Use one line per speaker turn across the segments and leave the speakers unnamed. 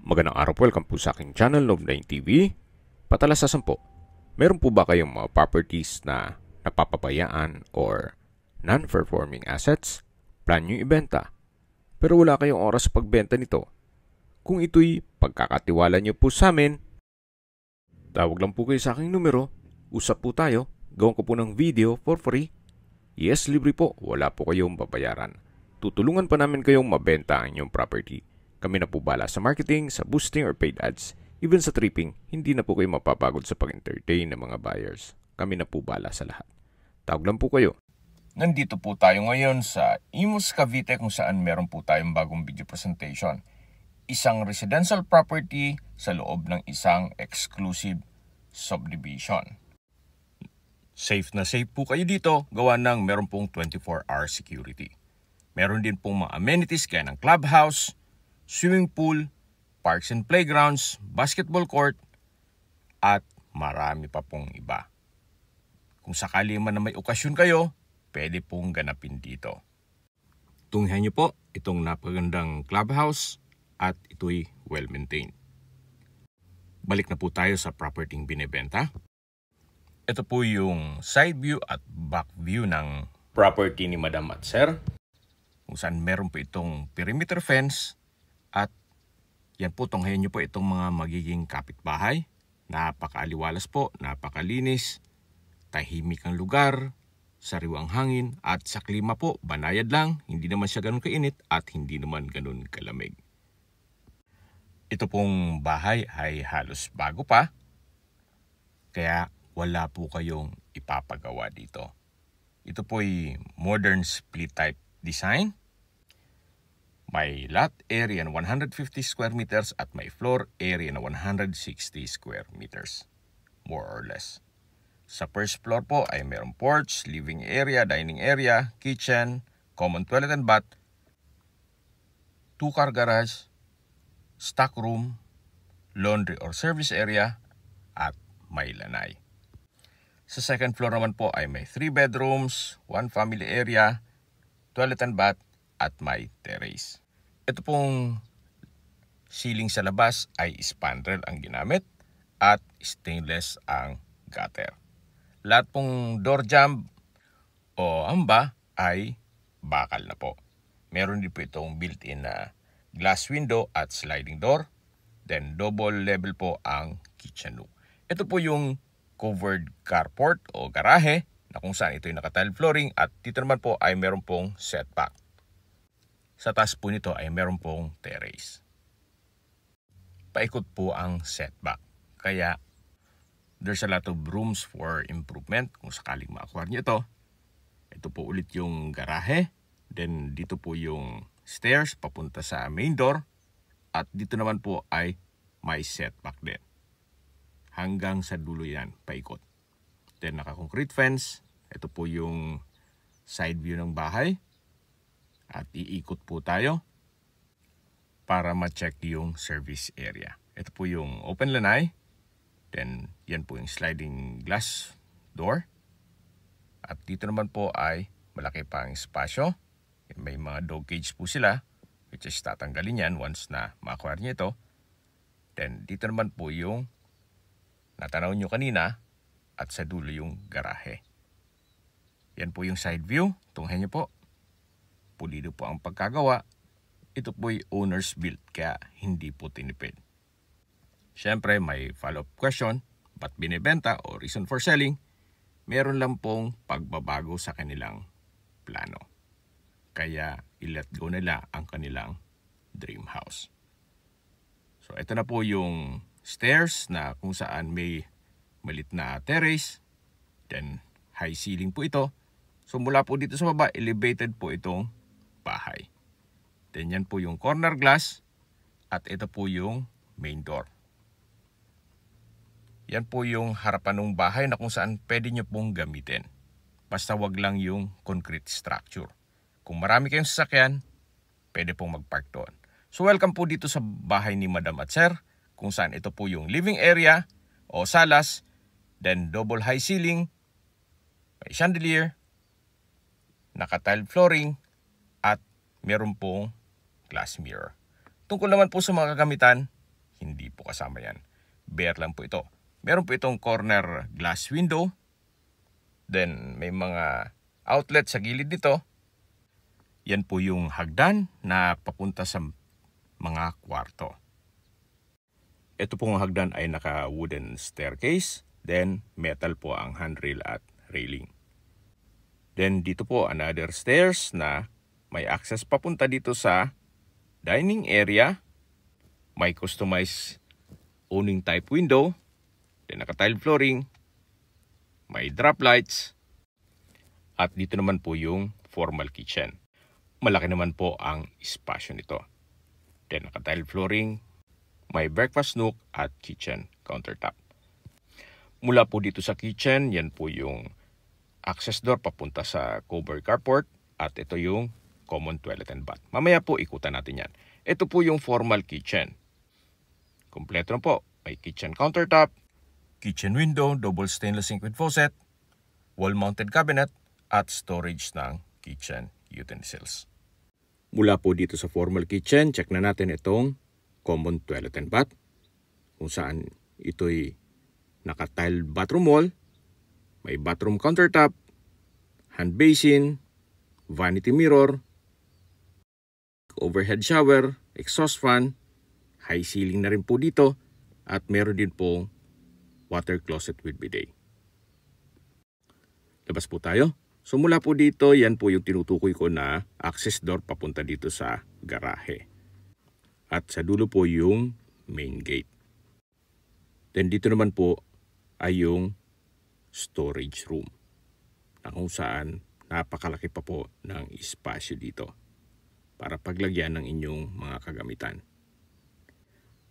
Magandang araw po, welcome po sa aking channel, Love9 TV. Patalasasan po, meron po ba kayong mga properties na napapabayaan or non-performing assets? Plan nyo ibenta, pero wala kayong oras sa pagbenta nito. Kung ito'y pagkakatiwala nyo po sa amin, tawag lang po kayo sa aking numero, usap po tayo, gawin ko po ng video for free. Yes, libre po, wala po kayong babayaran. Tutulungan pa namin kayong mabenta ang inyong property. Kami na po bala sa marketing, sa boosting or paid ads. Even sa tripping, hindi na po kayo mapapagod sa pag-entertain ng mga buyers. Kami na po bala sa lahat. Tawag lang po kayo.
Nandito po tayo ngayon sa Imus, Cavite kung saan meron po tayong bagong video presentation. Isang residential property sa loob ng isang exclusive subdivision. Safe na safe po kayo dito, gawa ng meron pong 24-hour security. Meron din pong mga amenities kaya ng clubhouse, swimming pool, parks and playgrounds, basketball court, at marami pa pong iba. Kung sakali man na may okasyon kayo, pwede pong ganapin dito. Tunghayan niyo po itong napagandang clubhouse at ito'y well-maintained. Balik na po tayo sa property binibenta. Ito po yung side view at back view ng property ni Madam at Sir. Kung saan meron po itong perimeter fence at yan po, tunghayan nyo po itong mga magiging kapitbahay. Napakaaliwalas po, napakalinis, tahimik ang lugar, sariwang hangin at sa klima po, banayad lang, hindi naman siya ganun kainit at hindi naman ganun kalamig. Ito pong bahay ay halos bago pa, kaya wala po kayong ipapagawa dito. Ito po'y modern split type design. May lot area na 150 square meters at may floor area na 160 square meters. More or less. Sa first floor po ay mayroong porch, living area, dining area, kitchen, common toilet and bath, 2-car garage, stock room, laundry or service area, at may lanay. Sa second floor naman po ay may 3 bedrooms, 1 family area, toilet and bath, at may terrace. Ito pong ceiling sa labas ay spandrel ang ginamit at stainless ang gutter. Lahat pong door jamb o amba ay bakal na po. Meron din po itong built-in na glass window at sliding door. Then double level po ang kitchen nook. Ito po yung covered carport o garahe na kung saan ito yung naka-tile flooring at dito naman po ay meron pong setback. Sa taas po nito ay meron pong terrace. Paikot po ang setback. Kaya there's a lot of rooms for improvement kung sakaling ma-acquire nyo ito. Ito po ulit yung garahe. Then dito po yung stairs papunta sa main door. At dito naman po ay may setback din. Hanggang sa dulo yan, paikot. Then naka-concrete fence. Ito po yung side view ng bahay. At iikot po tayo para ma-check yung service area. Ito po yung open lanai. Then yan po yung sliding glass door. At dito naman po ay malaki pang espasyo. May mga dog cage po sila, which is tatanggalin yan once na ma-acquire nyo ito. Then dito naman po yung natanaw nyo kanina at sa dulo yung garahe. Yan po yung side view. Tunghayan nyo po. Pulido po ang pagkagawa. Ito po'y owner's built kaya hindi po tinipid. Siyempre may follow-up question, ba't binibenta o reason for selling? Meron lang pong pagbabago sa kanilang plano. Kaya i-let go nila ang kanilang dream house. So ito na po yung stairs na kung saan may malit na terrace. Then high ceiling po ito. So mula po dito sa baba, elevated po itong bahay. Then yan po yung corner glass at ito po yung main door. Yan po yung harapan ng bahay na kung saan pwede nyo pong gamitin. Basta wag lang yung concrete structure. Kung marami kayong sasakyan, pwede pong magpark doon. So welcome po dito sa bahay ni Madam at Sir, kung saan ito po yung living area o salas, then double high ceiling, may chandelier, naka-tile flooring, at meron pong glass mirror. Tungkol naman po sa mga kagamitan, hindi po kasama yan. Bare lang po ito. Meron po itong corner glass window. Then may mga outlet sa gilid nito. Yan po yung hagdan na papunta sa mga kwarto. Ito pong hagdan ay naka-wooden staircase. Then metal po ang handrail at railing. Then dito po another stairs na may access papunta dito sa dining area. May customized awning type window. Then naka-tile flooring. May drop lights. At dito naman po yung formal kitchen. Malaki naman po ang espasyo nito. Then naka-tile flooring. May breakfast nook at kitchen countertop. Mula po dito sa kitchen, yan po yung access door papunta sa covered carport. At ito yung common toilet and bath. Mamaya po ikutan natin yan. Ito po yung formal kitchen. Kompleto na po. May kitchen countertop, kitchen window, double stainless sink with faucet, wall-mounted cabinet, at storage ng kitchen utensils. Mula po dito sa formal kitchen, check na natin itong common toilet and bath. Kung saan ito'y naka-tile bathroom wall, may bathroom countertop, hand basin, vanity mirror, overhead shower, exhaust fan, high ceiling na rin po dito, at meron din pong water closet with bidet. Labas po tayo. So mula po dito, yan po yung tinutukoy ko na access door papunta dito sa garahe. At sa dulo po yung main gate. Then dito naman po ay yung storage room. Na kung saan napakalaki pa po ng espasyo dito para paglagyan ng inyong mga kagamitan.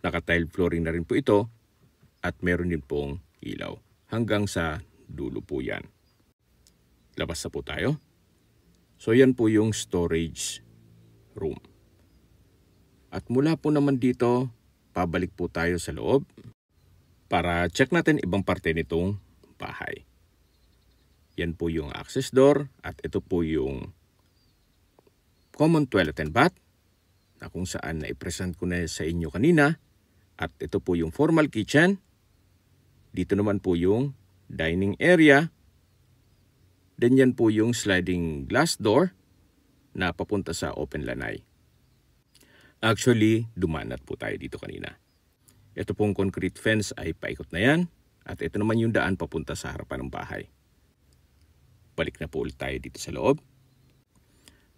Naka-tile flooring na rin po ito at meron din pong ilaw. Hanggang sa dulo po yan. Labas na po tayo. So yan po yung storage room. At mula po naman dito, pabalik po tayo sa loob para check natin ibang parte nitong bahay. Yan po yung access door at ito po yung common toilet and bath na kung saan na-present ko na sa inyo kanina. At ito po yung formal kitchen. Dito naman po yung dining area. Then yan po yung sliding glass door na papunta sa open lanai. Actually, dumanat po tayo dito kanina. Ito pong concrete fence ay paikot na yan. At ito naman yung daan papunta sa harapan ng bahay. Balik na po ulit tayo dito sa loob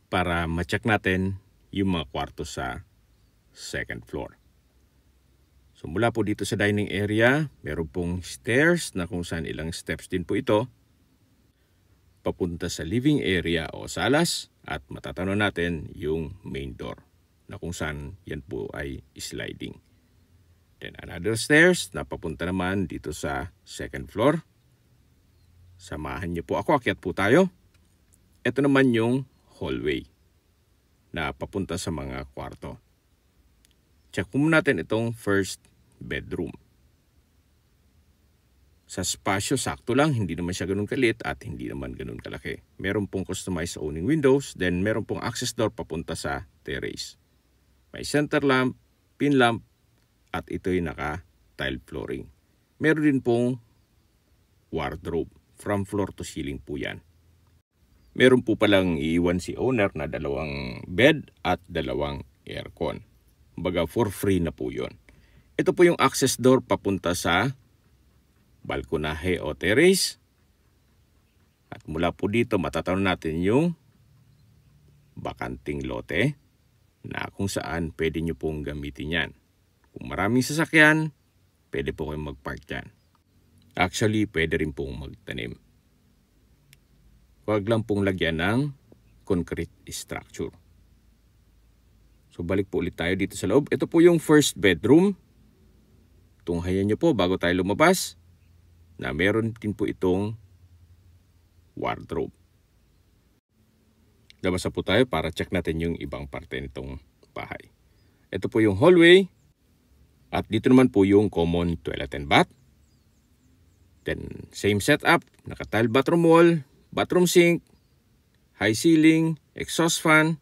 para ma-check natin yung mga kwarto sa second floor. So mula po dito sa dining area, meron pong stairs na kung saan ilang steps din po ito. Papunta sa living area o salas at matatanaw natin yung main door na kung saan yan po ay sliding. Then another stairs na papunta naman dito sa second floor. Samahan niyo po ako, akyat po tayo. Ito naman yung hallway na papunta sa mga kwarto. Check po natin itong first bedroom. Sa spasyo, sakto lang. Hindi naman siya ganun kalit at hindi naman ganun kalaki. Meron pong customized awning windows. Then meron pong access door papunta sa terrace. May center lamp, pin lamp, at ito'y naka-tile flooring. Meron din pong wardrobe. From floor to ceiling po yan. Meron po palang iiwan si owner na 2 bed at 2 aircon. Baga for free na po yun. Ito po yung access door papunta sa balkonahe o terrace. At mula po dito matatanaw natin yung bakanting lote na kung saan pwede nyo pong gamitin yan. Kung maraming sasakyan, pwede po kayong mag-park dyan. Actually, pwede rin pong magtanim. Huwag lang pong lagyan ng concrete structure. So balik po ulit tayo dito sa loob. Ito po yung first bedroom. Tunghayan nyo po bago tayo lumabas na meron din po itong wardrobe. Labas na po tayo para check natin yung ibang parte nitong bahay. Ito po yung hallway. At dito naman po yung common toilet and bath. Then same setup, naka-tile bathroom wall, bathroom sink, high ceiling, exhaust fan,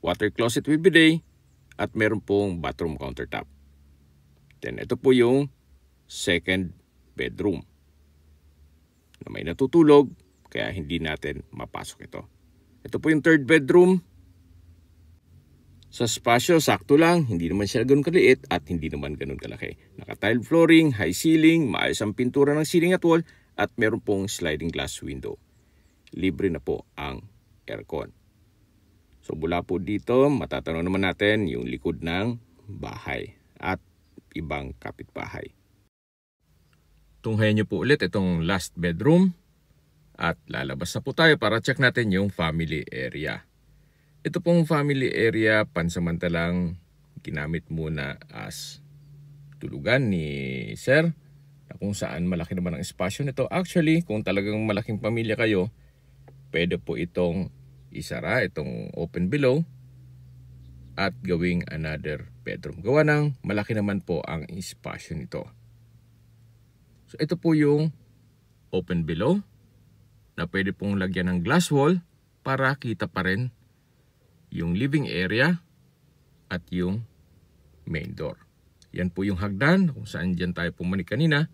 water closet with bidet, at meron pong bathroom countertop. Then ito po yung second bedroom na may natutulog kaya hindi natin mapasok ito. Ito po yung third bedroom. Sa spasyo, sakto lang. Hindi naman siya ganun kaliit at hindi naman ganun kalaki. Naka-tile flooring, high ceiling, maayos ang pintura ng ceiling at wall at meron pong sliding glass window. Libre na po ang aircon. So mula po dito, matatanaw naman natin yung likod ng bahay at ibang kapitbahay. Tunghayan niyo po ulit itong last bedroom at lalabas na po tayo para check natin yung family area. Ito pong family area pansamantalang ginamit muna as tulugan ni Sir na kung saan malaki naman ang espasyo nito. Actually, kung talagang malaking pamilya kayo, pwede po itong isara, itong open below at gawing another bedroom. Gawa ng malaki naman po ang espasyo nito. So ito po yung open below na pwede pong lagyan ng glass wall para kita pa rin yung living area at yung main door. Yan po yung hagdan kung saan dyan tayo pumanik kanina.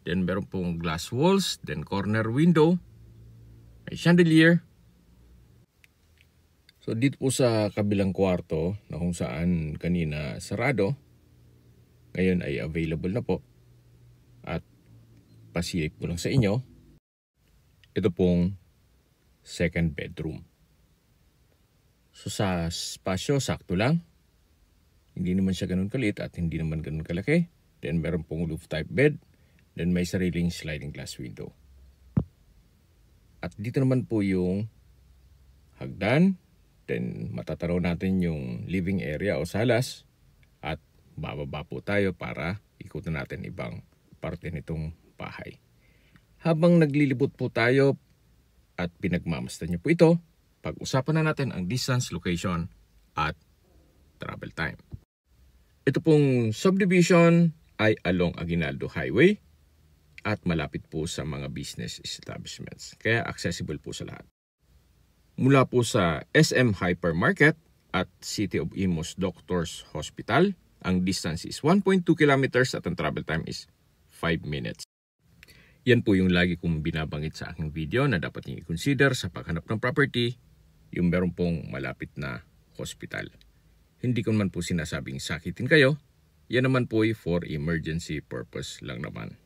Then meron pong glass walls, then corner window, may chandelier. So dito po sa kabilang kwarto na kung saan kanina sarado, ngayon ay available na po. At pasilip ko lang sa inyo, ito pong second bedroom. So sa spasyo, sakto lang. Hindi naman siya ganun kaliit at hindi naman ganun kalaki. Then meron pong roof type bed. Then may sariling sliding glass window. At dito naman po yung hagdan. Then matatanaw natin yung living area o salas. At bababa po tayo para ikutin natin ibang parte nitong bahay. Habang naglilibot po tayo at pinagmamasdan niyo po ito, pag-usapan na natin ang distance, location, at travel time. Ito pong subdivision ay along Aguinaldo Highway at malapit po sa mga business establishments. Kaya accessible po sa lahat. Mula po sa SM Hypermarket at City of Imus Doctors Hospital, ang distance is 1.2 kilometers at ang travel time is 5 minutes. Yan po yung lagi kong binabanggit sa aking video na dapat niyo i-consider sa paghanap ng property, yung meron pong malapit na hospital. Hindi ko naman po sinasabing sakitin kayo, yan naman po ay for emergency purpose lang naman.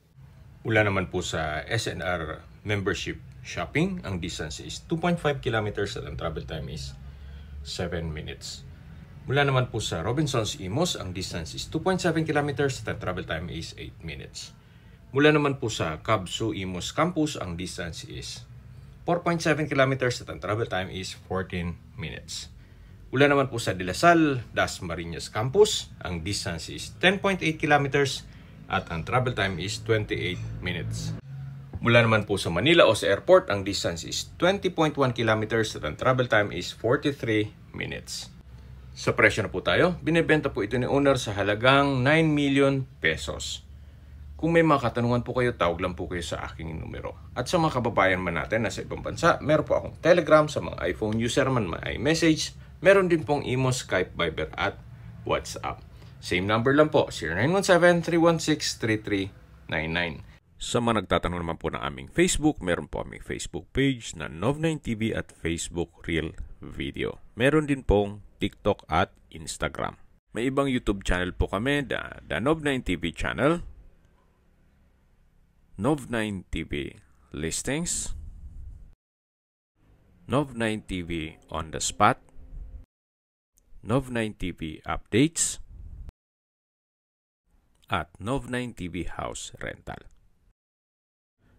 Mula naman po sa SNR membership shopping, ang distance is 2.5 kilometers at ang travel time is 7 minutes. Mula naman po sa Robinsons Imus, ang distance is 2.7 kilometers at ang travel time is 8 minutes. Mula naman po sa Kabsu Imus Campus, ang distance is 4.7 kilometers at ang travel time is 14 minutes. Mula naman po sa De La Salle, Dasmariñas Campus, ang distance is 10.8 kilometers at ang travel time is 28 minutes. Mula naman po sa Manila o sa airport, ang distance is 20.1 kilometers at ang travel time is 43 minutes. Sa presyo na po tayo, binibenta po ito ni owner sa halagang 9 million pesos. Kung may mga katanungan po kayo, tawag lang po kayo sa aking numero. At sa mga kababayan man natin na sa ibang bansa, meron po akong Telegram, sa mga iPhone user man may iMessage. Meron din pong Imo, Skype, Viber at WhatsApp. Same number lang po, 0917-316-3399. Sa mga nagtatanong naman po ng aming Facebook, meron po aming Facebook page na Nov9TV at Facebook Real Video. Meron din pong TikTok at Instagram. May ibang YouTube channel po kami, the Nov9TV channel, Nov9TV Listings, Nov9TV On The Spot, Nov9TV Updates, at Nov9TV House Rental.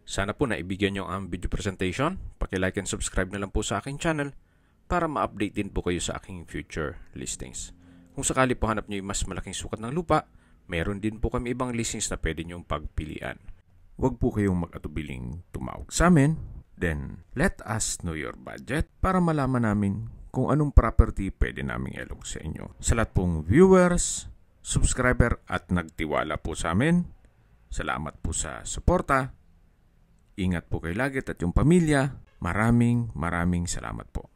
Sana po naibigyan nyo ang video presentation. Paki-like and subscribe na lang po sa aking channel para ma-update din po kayo sa aking future listings. Kung sakali po hanap nyo yung mas malaking sukat ng lupa, meron din po kami ibang listings na pwede nyong pagpilian. Huwag po kayong mag-atubiling tumawag sa amin. Then, let us know your budget para malaman namin kung anong property pwede naming ilog sa inyo. Sa lahat pong viewers, subscriber at nagtiwala po sa amin, salamat po sa suporta. Ingat po kayo lagi at yung pamilya. Maraming salamat po.